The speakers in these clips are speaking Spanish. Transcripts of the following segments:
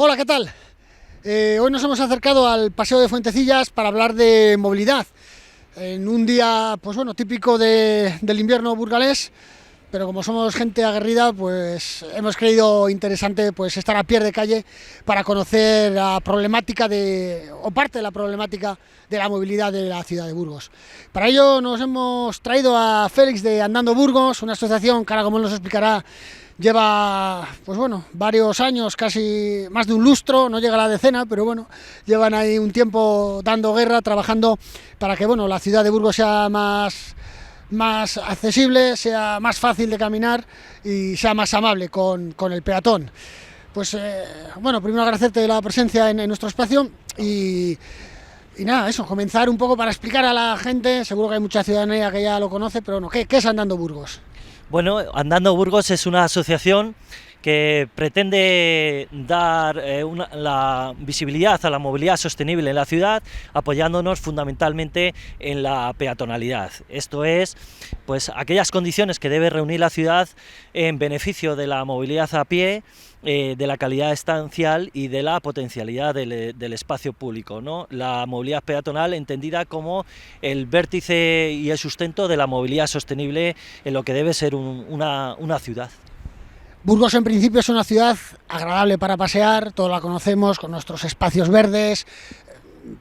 Hola, ¿qué tal? Hoy nos hemos acercado al Paseo de Fuentecillas para hablar de movilidad. En un día, pues bueno, típico del invierno burgalés, pero como somos gente aguerrida, pues hemos creído interesante pues estar a pie de calle para conocer la problemática o parte de la problemática de la movilidad de la ciudad de Burgos. Para ello nos hemos traído a Félix de Andando Burgos, una asociación que ahora, como él nos explicará, lleva, pues bueno, varios años, casi más de un lustro, no llega a la decena, pero bueno, llevan ahí un tiempo dando guerra, trabajando para que, bueno, la ciudad de Burgos sea más accesible, sea más fácil de caminar y sea más amable con el peatón. Pues bueno, primero agradecerte la presencia en nuestro espacio y nada, eso, comenzar un poco para explicar a la gente, seguro que hay mucha ciudadanía que ya lo conoce, pero bueno, ¿qué es Andando Burgos? Bueno, Andando Burgos es una asociación que pretende dar la visibilidad a la movilidad sostenible en la ciudad, apoyándonos fundamentalmente en la peatonalidad. Esto es, pues, aquellas condiciones que debe reunir la ciudad en beneficio de la movilidad a pie, de la calidad estancial y de la potencialidad del espacio público, ¿no? La movilidad peatonal entendida como el vértice y el sustento de la movilidad sostenible en lo que debe ser una ciudad. Burgos en principio es una ciudad agradable para pasear, todos la conocemos con nuestros espacios verdes,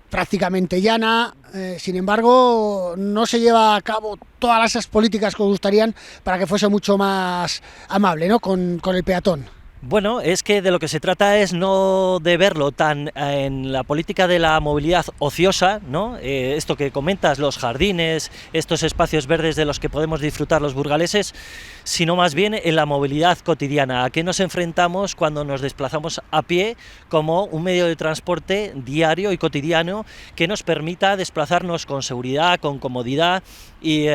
prácticamente llana, sin embargo no se lleva a cabo todas esas políticas que os gustarían para que fuese mucho más amable, ¿no? con el peatón. Bueno, es que de lo que se trata es no de verlo tan en la política de la movilidad ociosa, ¿no? Esto que comentas, los jardines, estos espacios verdes de los que podemos disfrutar los burgaleses, sino más bien en la movilidad cotidiana. ¿A qué nos enfrentamos cuando nos desplazamos a pie como un medio de transporte diario y cotidiano que nos permita desplazarnos con seguridad, con comodidad y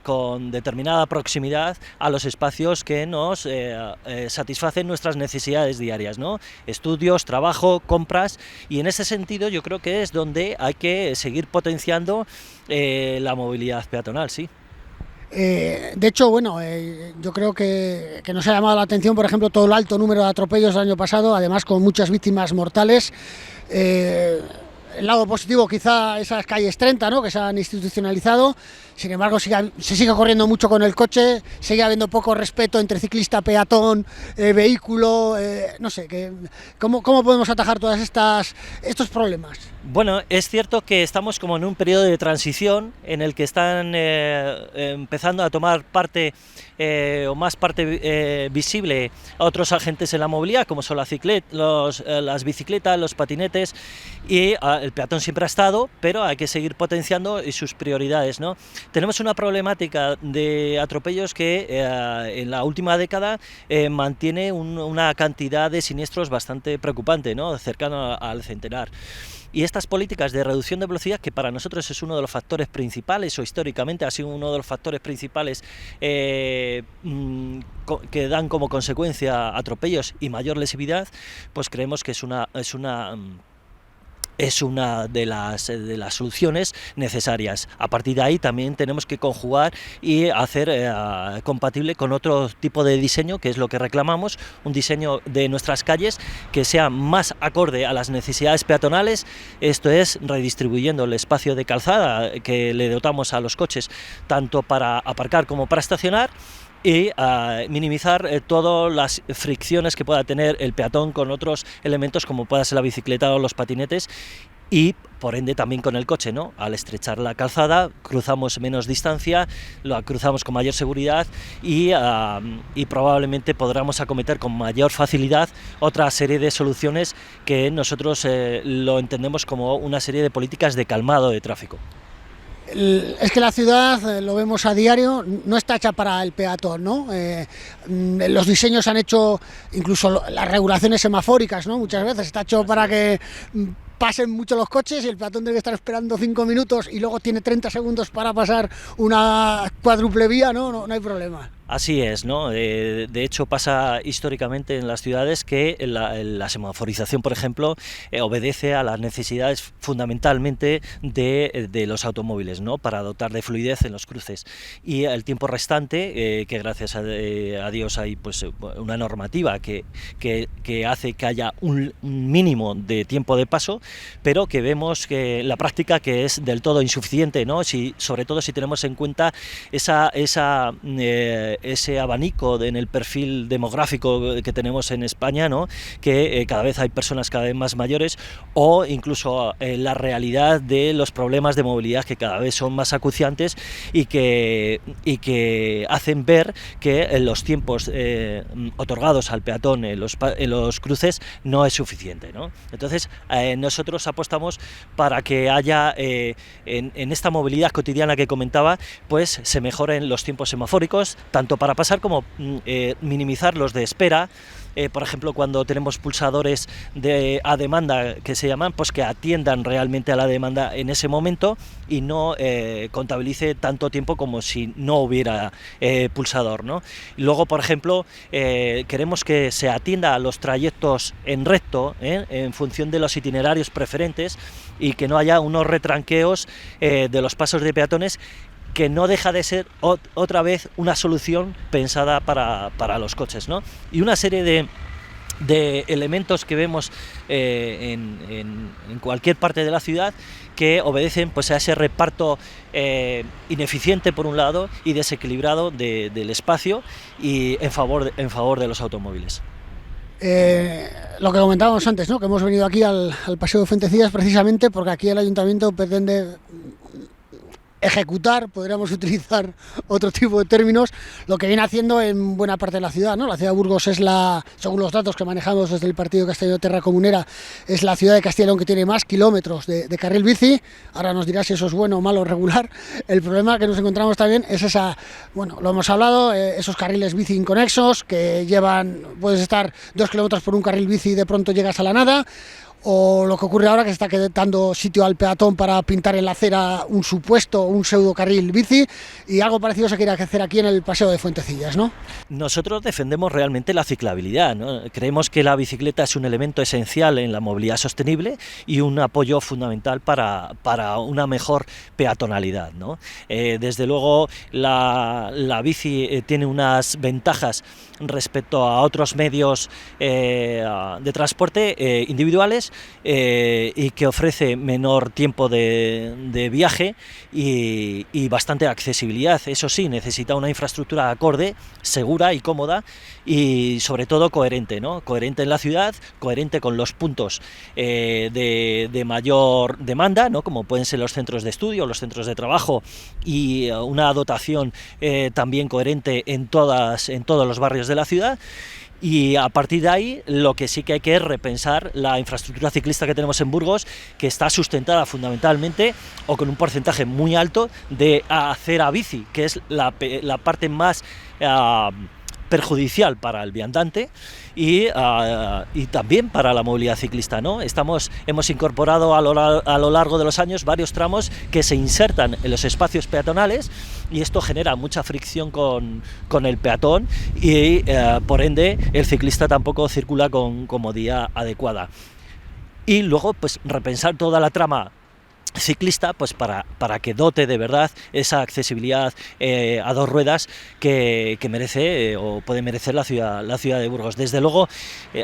con determinada proximidad a los espacios que nos satisfacen nuestras necesidades diarias, ¿no? Estudios, trabajo, compras, y en ese sentido yo creo que es donde hay que seguir potenciando la movilidad peatonal, sí. De hecho, bueno, yo creo que nos ha llamado la atención, por ejemplo, todo el alto número de atropellos del año pasado, además con muchas víctimas mortales. El lado positivo quizá esas calles 30, ¿no? Que se han institucionalizado, sin embargo se sigue corriendo mucho con el coche, sigue habiendo poco respeto entre ciclista, peatón, vehículo, no sé, ¿cómo podemos atajar todos estos problemas? Bueno, es cierto que estamos como en un periodo de transición en el que están empezando a tomar parte o más parte visible a otros agentes en la movilidad, como son las bicicletas, los patinetes, y el peatón siempre ha estado, pero hay que seguir potenciando sus prioridades, ¿no? Tenemos una problemática de atropellos que en la última década mantiene una cantidad de siniestros bastante preocupante, ¿no? Cercano al centenar. Y estas políticas de reducción de velocidad, que para nosotros es uno de los factores principales, o históricamente ha sido uno de los factores principales que dan como consecuencia atropellos y mayor lesividad, pues creemos que es una de las soluciones necesarias. A partir de ahí también tenemos que conjugar y hacer compatible con otro tipo de diseño, que es lo que reclamamos, un diseño de nuestras calles que sea más acorde a las necesidades peatonales, esto es, redistribuyendo el espacio de calzada que le dotamos a los coches, tanto para aparcar como para estacionar, y minimizar todas las fricciones que pueda tener el peatón con otros elementos como pueda ser la bicicleta o los patinetes, y por ende también con el coche, ¿no? Al estrechar la calzada cruzamos menos distancia, lo cruzamos con mayor seguridad y probablemente podamos acometer con mayor facilidad otra serie de soluciones que nosotros lo entendemos como una serie de políticas de calmado de tráfico. Es que la ciudad, lo vemos a diario, no está hecha para el peatón, ¿no? Los diseños han hecho, incluso las regulaciones semafóricas, ¿no? Muchas veces está hecho para que pasen mucho los coches y el peatón debe estar esperando 5 minutos y luego tiene 30 segundos para pasar una cuádruple vía, ¿no? No hay problema. Así es, ¿no? De hecho pasa históricamente en las ciudades que la semaforización, por ejemplo, obedece a las necesidades fundamentalmente de los automóviles, ¿no? Para dotar de fluidez en los cruces. Y el tiempo restante, que gracias a Dios hay pues una normativa que hace que haya un mínimo de tiempo de paso, pero que vemos que la práctica que es del todo insuficiente, ¿no? Sobre todo si tenemos en cuenta ese abanico en el perfil demográfico que tenemos en España, ¿no? Que cada vez hay personas cada vez más mayores, o incluso la realidad de los problemas de movilidad que cada vez son más acuciantes y que hacen ver que los tiempos otorgados al peatón en los cruces no es suficiente, ¿no? Entonces nosotros apostamos para que haya en esta movilidad cotidiana que comentaba, pues se mejoren los tiempos semafóricos, tanto para pasar como minimizar los de espera. Por ejemplo, cuando tenemos pulsadores a demanda que se llaman, pues que atiendan realmente a la demanda en ese momento y no contabilice tanto tiempo como si no hubiera pulsador, ¿no? Y luego, por ejemplo, queremos que se atienda a los trayectos en recto, en función de los itinerarios preferentes, y que no haya unos retranqueos de los pasos de peatones, que no deja de ser otra vez una solución pensada para los coches, ¿no? Y una serie de elementos que vemos en cualquier parte de la ciudad que obedecen pues a ese reparto ineficiente por un lado y desequilibrado del espacio y en favor de los automóviles. Lo que comentábamos antes, ¿no? Que hemos venido aquí al Paseo de Fuentecillas precisamente porque aquí el ayuntamiento pretende ejecutar, podríamos utilizar otro tipo de términos, lo que viene haciendo en buena parte de la ciudad, ¿no? La ciudad de Burgos es según los datos que manejamos desde el Partido Castellano Terra Comunera, es la ciudad de Castilla y León que tiene más kilómetros de carril bici. Ahora nos dirás si eso es bueno, malo, regular. El problema que nos encontramos también es bueno, lo hemos hablado, esos carriles bici inconexos que puedes estar 2 kilómetros por un carril bici y de pronto llegas a la nada. O lo que ocurre ahora, que se está dando sitio al peatón para pintar en la acera un pseudo carril bici, y algo parecido se quiere hacer aquí en el Paseo de Fuentecillas, ¿no? Nosotros defendemos realmente la ciclabilidad, ¿no? Creemos que la bicicleta es un elemento esencial en la movilidad sostenible y un apoyo fundamental para una mejor peatonalidad, ¿no? Desde luego la bici tiene unas ventajas respecto a otros medios de transporte individuales, y que ofrece menor tiempo de viaje y bastante accesibilidad. Eso sí, necesita una infraestructura acorde, segura y cómoda, y sobre todo coherente, ¿no? Coherente en la ciudad, coherente con los puntos de mayor demanda, ¿no? Como pueden ser los centros de estudio, los centros de trabajo, y una dotación también coherente en todos los barrios de la ciudad. Y a partir de ahí lo que sí que hay que es repensar la infraestructura ciclista que tenemos en Burgos, que está sustentada fundamentalmente o con un porcentaje muy alto de acera bici, que es la parte más perjudicial para el viandante y también para la movilidad ciclista, ¿no? Hemos incorporado a lo largo de los años varios tramos que se insertan en los espacios peatonales, y esto genera mucha fricción con el peatón y por ende el ciclista tampoco circula con comodidad adecuada. Y luego pues repensar toda la trama ciclista, pues para que dote de verdad esa accesibilidad a dos ruedas que merece o puede merecer la ciudad de Burgos. Desde luego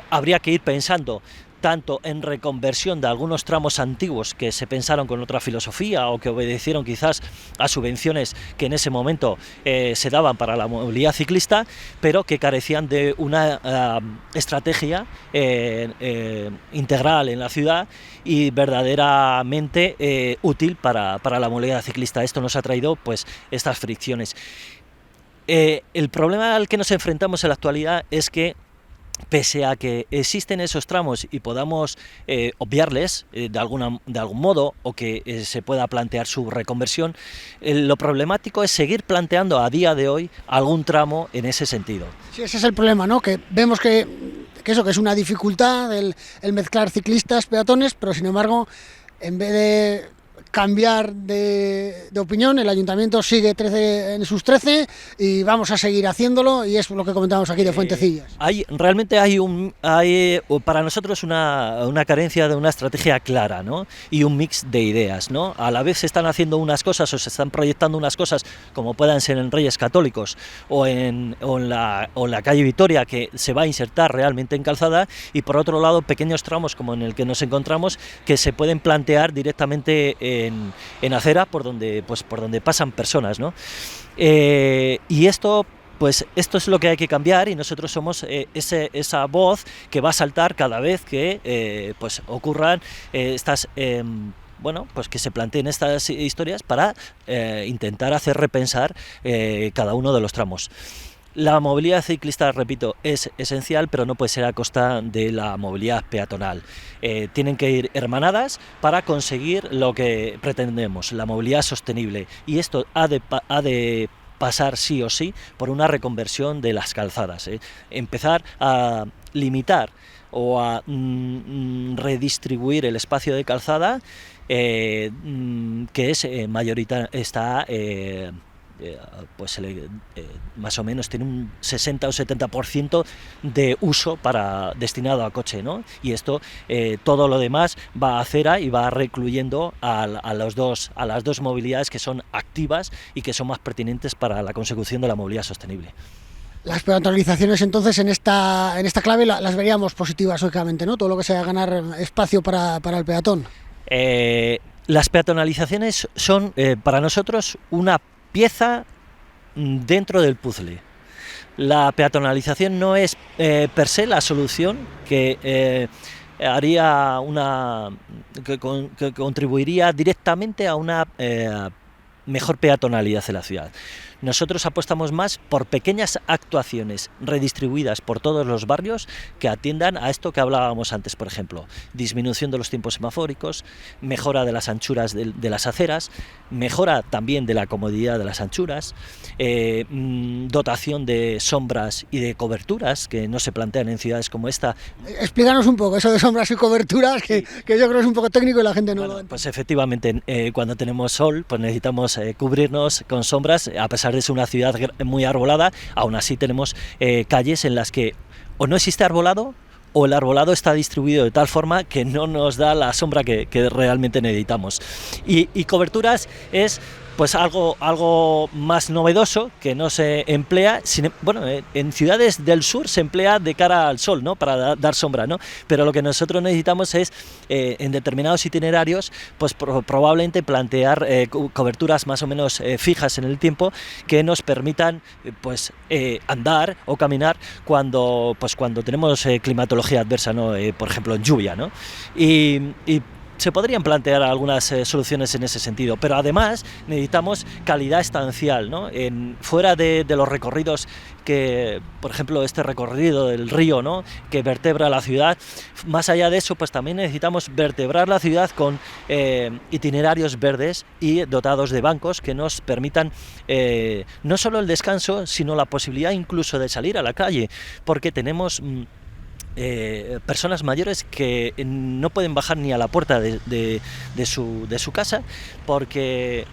habría que ir pensando tanto en reconversión de algunos tramos antiguos que se pensaron con otra filosofía o que obedecieron quizás a subvenciones que en ese momento se daban para la movilidad ciclista, pero que carecían de una estrategia integral en la ciudad y verdaderamente útil para la movilidad ciclista. Esto nos ha traído pues estas fricciones. El problema al que nos enfrentamos en la actualidad es que, pese a que existen esos tramos y podamos obviarles de algún modo, o que se pueda plantear su reconversión, lo problemático es seguir planteando a día de hoy algún tramo en ese sentido. Sí, ese es el problema, ¿no? Que vemos que eso que es una dificultad el mezclar ciclistas, peatones, pero sin embargo, en vez de cambiar de opinión. El ayuntamiento sigue en sus 13 y vamos a seguir haciéndolo, y es lo que comentamos aquí de Fuentecillas. Realmente hay para nosotros una carencia de una estrategia clara, ¿no? Y un mix de ideas, ¿no? A la vez se están haciendo unas cosas o se están proyectando unas cosas como puedan ser en Reyes Católicos o en la calle Vitoria, que se va a insertar realmente en calzada, y por otro lado pequeños tramos como en el que nos encontramos que se pueden plantear directamente en acera por donde pasan personas, ¿no? Y esto es lo que hay que cambiar, y nosotros somos esa voz que va a saltar cada vez que ocurran estas que se planteen estas historias para intentar hacer repensar cada uno de los tramos. La movilidad ciclista, repito, es esencial, pero no puede ser a costa de la movilidad peatonal. Tienen que ir hermanadas para conseguir lo que pretendemos, la movilidad sostenible, y esto ha de pasar sí o sí por una reconversión de las calzadas, empezar a limitar o a redistribuir el espacio de calzada que es está más o menos tiene un 60 o 70% de uso destinado a coche, ¿no? Y esto, todo lo demás va a acera y va recluyendo a las dos movilidades que son activas y que son más pertinentes para la consecución de la movilidad sostenible. Las peatonalizaciones, entonces, en esta clave las veríamos positivas, lógicamente, ¿no? Todo lo que sea ganar espacio para el peatón. Las peatonalizaciones son para nosotros una pieza dentro del puzzle. La peatonalización no es per se la solución que que contribuiría directamente a una mejor peatonalidad en la ciudad. Nosotros apostamos más por pequeñas actuaciones redistribuidas por todos los barrios que atiendan a esto que hablábamos antes, por ejemplo, disminución de los tiempos semafóricos, mejora de las anchuras de las aceras, mejora también de la comodidad de las anchuras, dotación de sombras y de coberturas que no se plantean en ciudades como esta. Explícanos un poco eso de sombras y coberturas, que yo creo que es un poco técnico y la gente no lo entiende. Pues efectivamente, cuando tenemos sol, pues necesitamos cubrirnos con sombras. A pesar de ser una ciudad muy arbolada, aún así tenemos calles en las que o no existe arbolado, o el arbolado está distribuido de tal forma que no nos da la sombra que realmente necesitamos. Y coberturas es pues algo más novedoso que no se emplea, en ciudades del sur se emplea de cara al sol, ¿no? Para dar sombra, ¿no? Pero lo que nosotros necesitamos es en determinados itinerarios pues probablemente plantear coberturas más o menos fijas en el tiempo que nos permitan andar o caminar cuando tenemos climatología adversa, ¿no? Por ejemplo en lluvia, ¿no? Y se podrían plantear algunas soluciones en ese sentido, pero además necesitamos calidad estancial, ¿no? Fuera de los recorridos que, por ejemplo, este recorrido del río, ¿no? Que vertebra la ciudad, más allá de eso, pues también necesitamos vertebrar la ciudad con itinerarios verdes y dotados de bancos que nos permitan no solo el descanso, sino la posibilidad incluso de salir a la calle, porque tenemos personas mayores que no pueden bajar ni a la puerta de su casa porque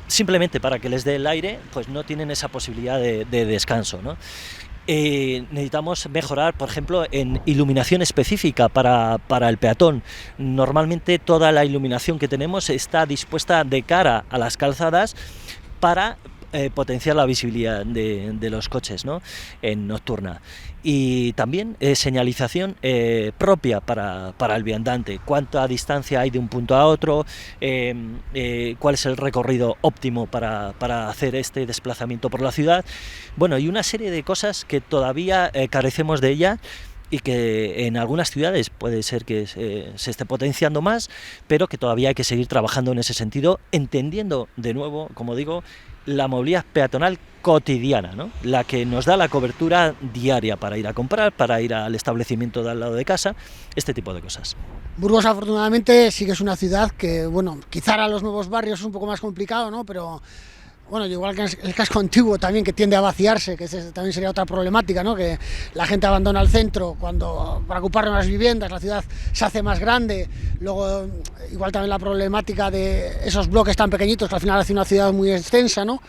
simplemente para que les dé el aire pues no tienen esa posibilidad de descanso, ¿no? Necesitamos mejorar, por ejemplo, en iluminación específica para el peatón. Normalmente toda la iluminación que tenemos está dispuesta de cara a las calzadas para potenciar la visibilidad de los coches, ¿no? En nocturna. Y también señalización propia para el viandante, cuánta distancia hay de un punto a otro, cuál es el recorrido óptimo para hacer este desplazamiento por la ciudad, y una serie de cosas que todavía carecemos de ella y que en algunas ciudades puede ser que se esté potenciando más, pero que todavía hay que seguir trabajando en ese sentido, entendiendo de nuevo, como digo, la movilidad peatonal cotidiana, ¿no? La que nos da la cobertura diaria para ir a comprar, para ir al establecimiento de al lado de casa, este tipo de cosas. Burgos, afortunadamente, sí que es una ciudad que, quizá a los nuevos barrios es un poco más complicado, ¿no? Pero Bueno, igual que el casco antiguo también, que tiende a vaciarse, que también sería otra problemática, ¿no? Que la gente abandona el centro para ocupar nuevas viviendas, la ciudad se hace más grande. Luego, igual también la problemática de esos bloques tan pequeñitos, que al final hace una ciudad muy extensa, ¿no?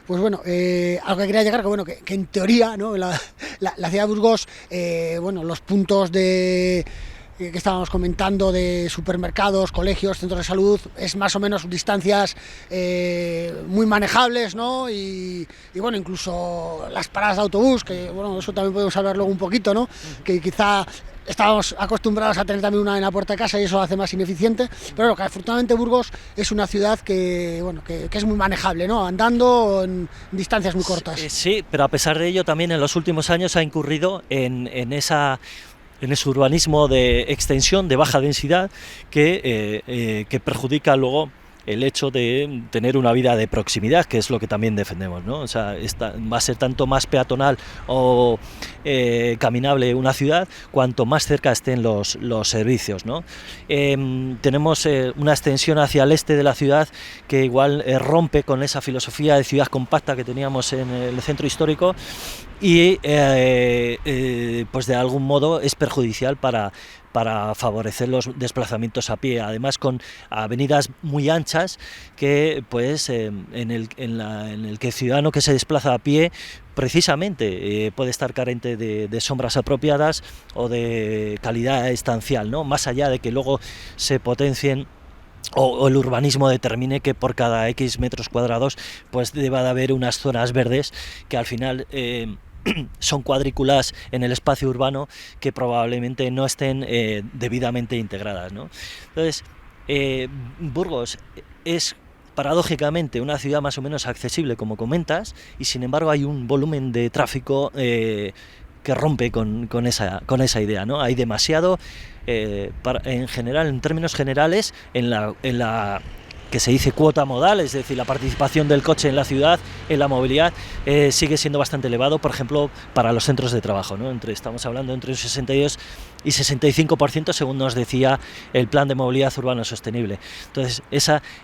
Pues bueno, a lo que quería llegar, que en teoría, ¿no? la ciudad de Burgos, los puntos que estábamos comentando de supermercados, colegios, centros de salud, es más o menos distancias muy manejables, ¿no? Y bueno, incluso las paradas de autobús, que bueno, eso también podemos hablar luego un poquito, ¿no? Que quizá estábamos acostumbrados a tener también una en la puerta de casa y eso lo hace más ineficiente, pero que afortunadamente Burgos es una ciudad que es muy manejable, ¿no? Andando en distancias muy cortas. Sí, pero a pesar de ello también en los últimos años ha incurrido en ese urbanismo de extensión, de baja densidad, que perjudica luego el hecho de tener una vida de proximidad, que es lo que también defendemos, ¿no? O sea, va a ser tanto más peatonal o caminable una ciudad, cuanto más cerca estén los servicios, ¿no? Tenemos una extensión hacia el este de la ciudad que igual rompe con esa filosofía de ciudad compacta que teníamos en el centro histórico, y pues de algún modo es perjudicial para favorecer los desplazamientos a pie, además con avenidas muy anchas que pues en el que el ciudadano que se desplaza a pie precisamente puede estar carente de sombras apropiadas o de calidad estancial, ¿no? Más allá de que luego se potencien o el urbanismo determine que por cada X metros cuadrados pues deba de haber unas zonas verdes que al final son cuadrículas en el espacio urbano que probablemente no estén debidamente integradas, ¿no? Entonces, Burgos es paradójicamente una ciudad más o menos accesible, como comentas, y sin embargo hay un volumen de tráfico que rompe con esa idea, ¿no? Hay demasiado, en general, en términos generales, en la que se dice cuota modal, es decir, la participación del coche en la ciudad, en la movilidad, sigue siendo bastante elevado, por ejemplo, para los centros de trabajo, ¿no? Estamos hablando entre un 62 y 65%, según nos decía el Plan de Movilidad Urbana Sostenible. Entonces,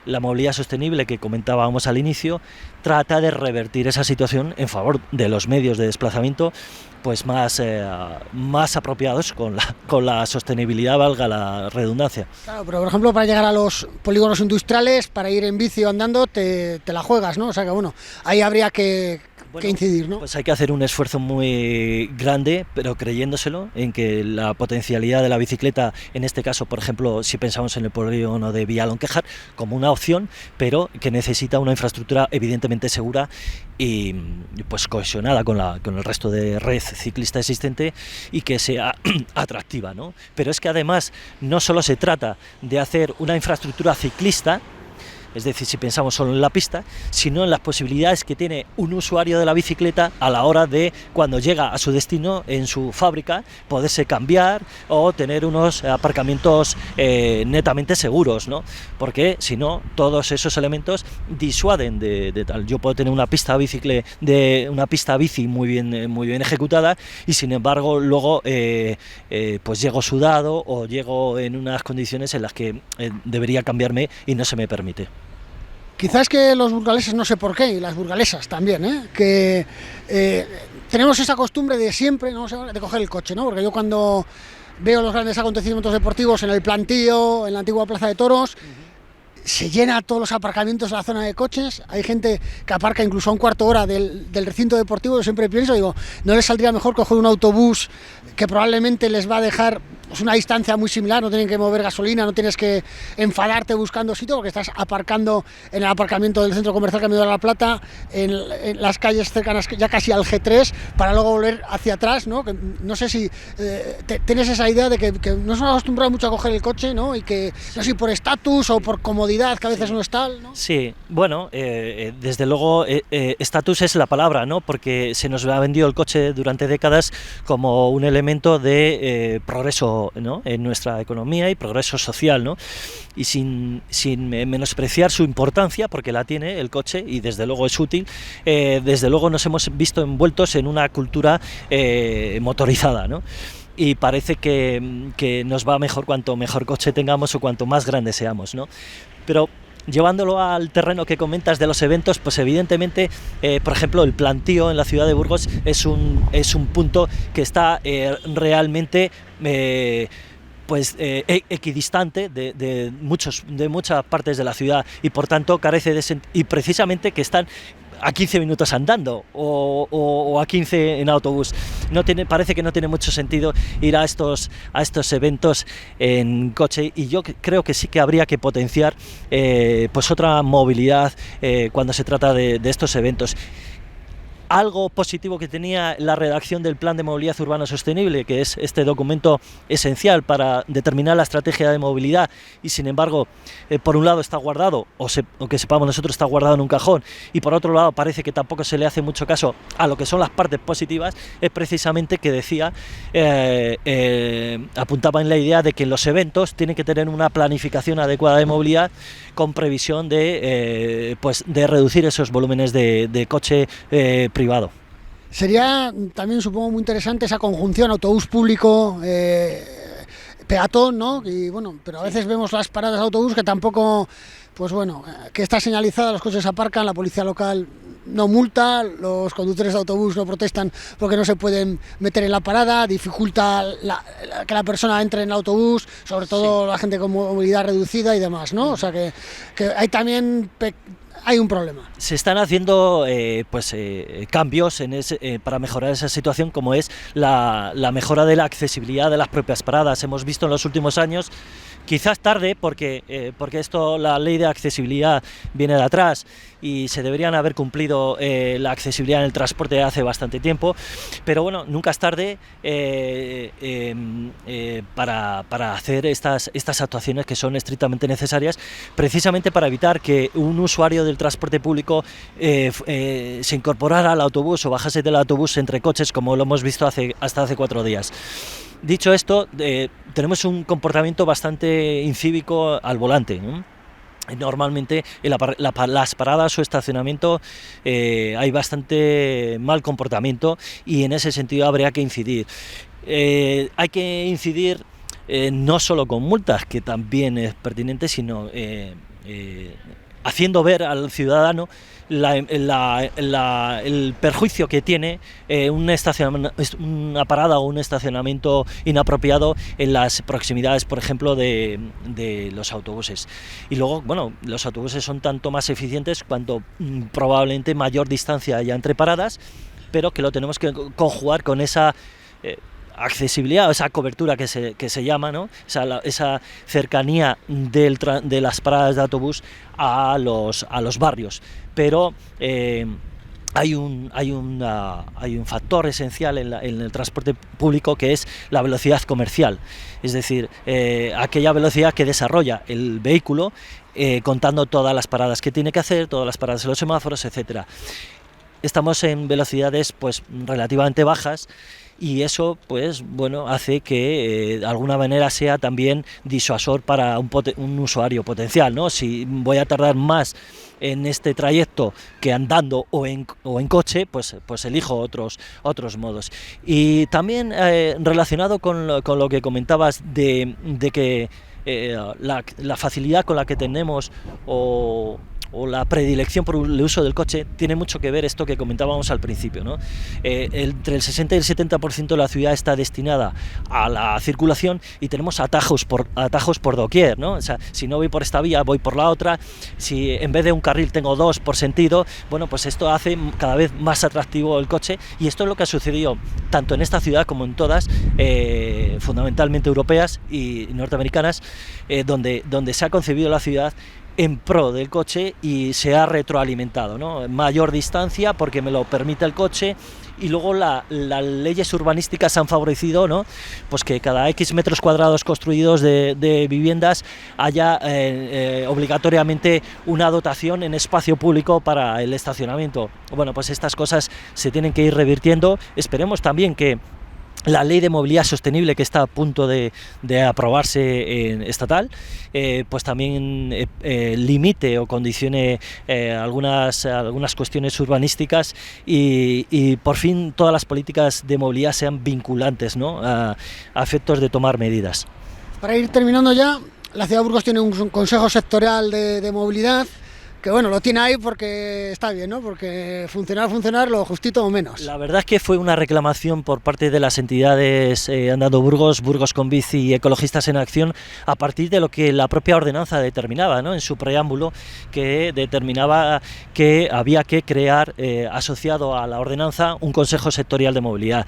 la movilidad sostenible que comentábamos al inicio trata de revertir esa situación en favor de los medios de desplazamiento pues más apropiados con la sostenibilidad, valga la redundancia. Claro, pero por ejemplo para llegar a los polígonos industriales, para ir en bici o andando, te la juegas, ¿no? O sea que bueno, ahí habría que incidir, ¿no? Pues hay que hacer un esfuerzo muy grande, pero creyéndoselo, en que la potencialidad de la bicicleta, en este caso, por ejemplo, si pensamos en el polígono de Villalonquejar, como una opción, pero que necesita una infraestructura evidentemente segura y pues cohesionada con el resto de red ciclista existente y que sea atractiva, ¿no? Pero es que además no solo se trata de hacer una infraestructura ciclista, es decir, si pensamos solo en la pista, sino en las posibilidades que tiene un usuario de la bicicleta a la hora de, cuando llega a su destino en su fábrica, poderse cambiar o tener unos aparcamientos netamente seguros, ¿no? Porque si no, todos esos elementos disuaden de tal. Yo puedo tener una pista bici muy bien ejecutada y sin embargo luego pues llego sudado o llego en unas condiciones en las que debería cambiarme y no se me permite. Quizás que los burgaleses, no sé por qué, y las burgalesas también, que tenemos esa costumbre de siempre, ¿no?, de coger el coche, ¿no? Porque yo cuando veo los grandes acontecimientos deportivos en el Plantío, en la antigua Plaza de Toros, se llena todos los aparcamientos de la zona de coches, hay gente que aparca incluso a un cuarto de hora del recinto deportivo. Yo siempre pienso, digo, ¿no les saldría mejor coger un autobús que probablemente les va a dejar pues una distancia muy similar, no tienen que mover gasolina, no tienes que enfadarte buscando sitio porque estás aparcando en el aparcamiento del centro comercial Camino de la Plata, en las calles cercanas ya casi al G3, para luego volver hacia atrás, ¿no? Que no sé si tienes esa idea de que no se nos ha acostumbrado mucho a coger el coche, ¿no? Y que no sé si por estatus o por comodidad, que a veces no es tal, ¿no? Sí, bueno, desde luego estatus es la palabra, ¿no? Porque se nos ha vendido el coche durante décadas como un elemento de progreso, ¿no?, en nuestra economía y progreso social, ¿no? Y sin menospreciar su importancia, porque la tiene el coche y desde luego es útil, desde luego nos hemos visto envueltos en una cultura motorizada, ¿no? Y parece que nos va mejor cuanto mejor coche tengamos o cuanto más grande seamos, ¿no? Pero llevándolo al terreno que comentas de los eventos, pues evidentemente, por ejemplo, el plantío en la ciudad de Burgos es un punto que está realmente equidistante de muchas partes de la ciudad, y por tanto carece de y precisamente que están a 15 minutos andando o a 15 en autobús. Parece que no tiene mucho sentido ir a estos eventos en coche, y yo creo que sí que habría que potenciar pues otra movilidad cuando se trata de estos eventos. Algo positivo que tenía la redacción del Plan de Movilidad Urbana Sostenible, que es este documento esencial para determinar la estrategia de movilidad, y sin embargo, por un lado está guardado, o que sepamos nosotros, está guardado en un cajón, y por otro lado parece que tampoco se le hace mucho caso a lo que son las partes positivas, es precisamente que decía, apuntaba en la idea de que los eventos tienen que tener una planificación adecuada de movilidad, con previsión de reducir esos volúmenes de coche privado. Sería también, supongo, muy interesante esa conjunción autobús público, peatón, ¿no? Y bueno, pero a veces vemos las paradas de autobús que tampoco, pues bueno, que está señalizada, los coches aparcan, la policía local no multa, los conductores de autobús no protestan porque no se pueden meter en la parada, dificulta que la persona entre en el autobús, sobre todo la gente con movilidad reducida y demás, ¿no? O sea que hay hay un problema. Se están haciendo cambios para mejorar esa situación, como es la mejora de la accesibilidad de las propias paradas. Hemos visto en los últimos años, quizás tarde, porque la ley de accesibilidad viene de atrás y se deberían haber cumplido la accesibilidad en el transporte hace bastante tiempo, pero bueno, nunca es tarde para hacer estas actuaciones que son estrictamente necesarias, precisamente para evitar que un usuario del transporte público se incorporara al autobús o bajase del autobús entre coches, como lo hemos visto hasta hace 4 días. Dicho esto, tenemos un comportamiento bastante incívico al volante, ¿no? Normalmente en las paradas o estacionamiento hay bastante mal comportamiento, y en ese sentido habría que incidir. Hay que incidir no solo con multas, que también es pertinente, sino haciendo ver al ciudadano el perjuicio que tiene una parada o un estacionamiento inapropiado en las proximidades, por ejemplo, de los autobuses. Y luego, bueno, los autobuses son tanto más eficientes cuanto probablemente mayor distancia haya entre paradas, pero que lo tenemos que conjugar con esa accesibilidad, o esa cobertura que se llama, ¿no? Esa cercanía de las paradas de autobús a los barrios. Pero hay un factor esencial en el transporte público, que es la velocidad comercial, es decir, aquella velocidad que desarrolla el vehículo, contando todas las paradas que tiene que hacer, todas las paradas de los semáforos, etcétera. Estamos en velocidades pues relativamente bajas, y eso pues bueno hace que de alguna manera sea también disuasor para un usuario potencial, ¿no? Si voy a tardar más en este trayecto que andando o en coche, pues elijo otros modos. Y también relacionado con lo que comentabas de que la facilidad con la que tenemos o la predilección por el uso del coche tiene mucho que ver esto que comentábamos al principio, ¿no? Entre el 60 y el 70% de la ciudad está destinada a la circulación, y tenemos atajos por doquier, ¿no? O sea, si no voy por esta vía, voy por la otra. Si en vez de un carril tengo 2 por sentido, bueno, pues esto hace cada vez más atractivo el coche, y esto es lo que ha sucedido tanto en esta ciudad como en todas, fundamentalmente europeas y norteamericanas, donde se ha concebido la ciudad en pro del coche y se ha retroalimentado, ¿no? Mayor distancia porque me lo permite el coche, y luego las leyes urbanísticas han favorecido, ¿no? Pues que cada X metros cuadrados construidos de viviendas haya obligatoriamente una dotación en espacio público para el estacionamiento. Bueno, pues estas cosas se tienen que ir revirtiendo. Esperemos también que la ley de movilidad sostenible, que está a punto de aprobarse estatal, pues también limite o condicione algunas cuestiones urbanísticas, y por fin todas las políticas de movilidad sean vinculantes, ¿no? A efectos de tomar medidas. Para ir terminando ya, La ciudad de Burgos tiene un consejo sectorial de movilidad, que bueno, lo tiene ahí porque está bien, ¿no? Porque funcionar, lo justito o menos. La verdad es que fue una reclamación por parte de las entidades Andando Burgos, Burgos con Bici y Ecologistas en Acción, a partir de lo que la propia ordenanza determinaba, ¿no? En su preámbulo, que determinaba que había que crear, asociado a la ordenanza, un Consejo Sectorial de Movilidad.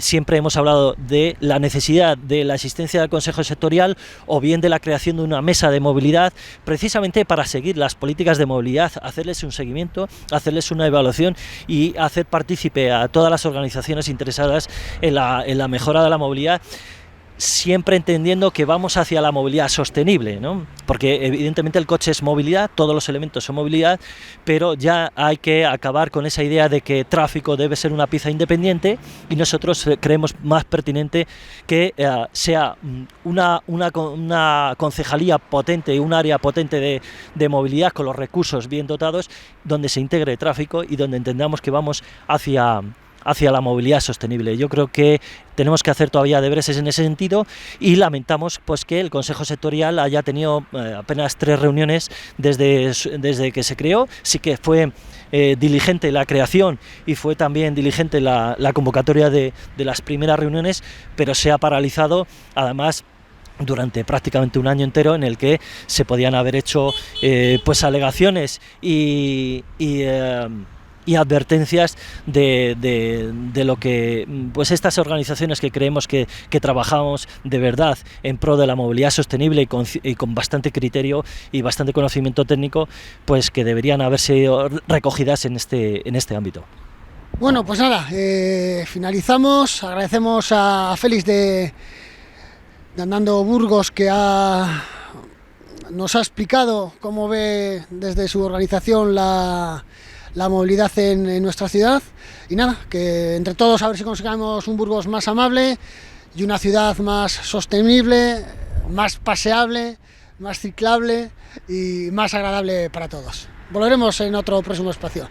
Siempre hemos hablado de la necesidad de la existencia del Consejo Sectorial o bien de la creación de una mesa de movilidad, precisamente para seguir las políticas de movilidad, hacerles un seguimiento, hacerles una evaluación y hacer partícipe a todas las organizaciones interesadas en la mejora de la movilidad, siempre entendiendo que vamos hacia la movilidad sostenible, ¿no? Porque evidentemente el coche es movilidad, todos los elementos son movilidad, pero ya hay que acabar con esa idea de que tráfico debe ser una pieza independiente, y nosotros creemos más pertinente que sea una concejalía potente, un área potente de movilidad con los recursos bien dotados, donde se integre tráfico y donde entendamos que vamos hacia la movilidad sostenible. Yo creo que tenemos que hacer todavía deberes en ese sentido, y lamentamos pues que el Consejo Sectorial haya tenido apenas 3 reuniones desde que se creó. Sí que fue diligente la creación y fue también diligente la convocatoria de las primeras reuniones, pero se ha paralizado, además, durante prácticamente un año entero, en el que se podían haber hecho pues alegaciones y advertencias de lo que pues estas organizaciones que creemos que trabajamos de verdad en pro de la movilidad sostenible y con bastante criterio y bastante conocimiento técnico, pues que deberían haberse recogidas en este ámbito. Bueno, pues nada, finalizamos. Agradecemos a Félix de Andando Burgos, que nos ha explicado cómo ve desde su organización la movilidad en nuestra ciudad, y nada, que entre todos a ver si conseguimos un Burgos más amable y una ciudad más sostenible, más paseable, más ciclable y más agradable para todos. Volveremos en otro próximo espacio.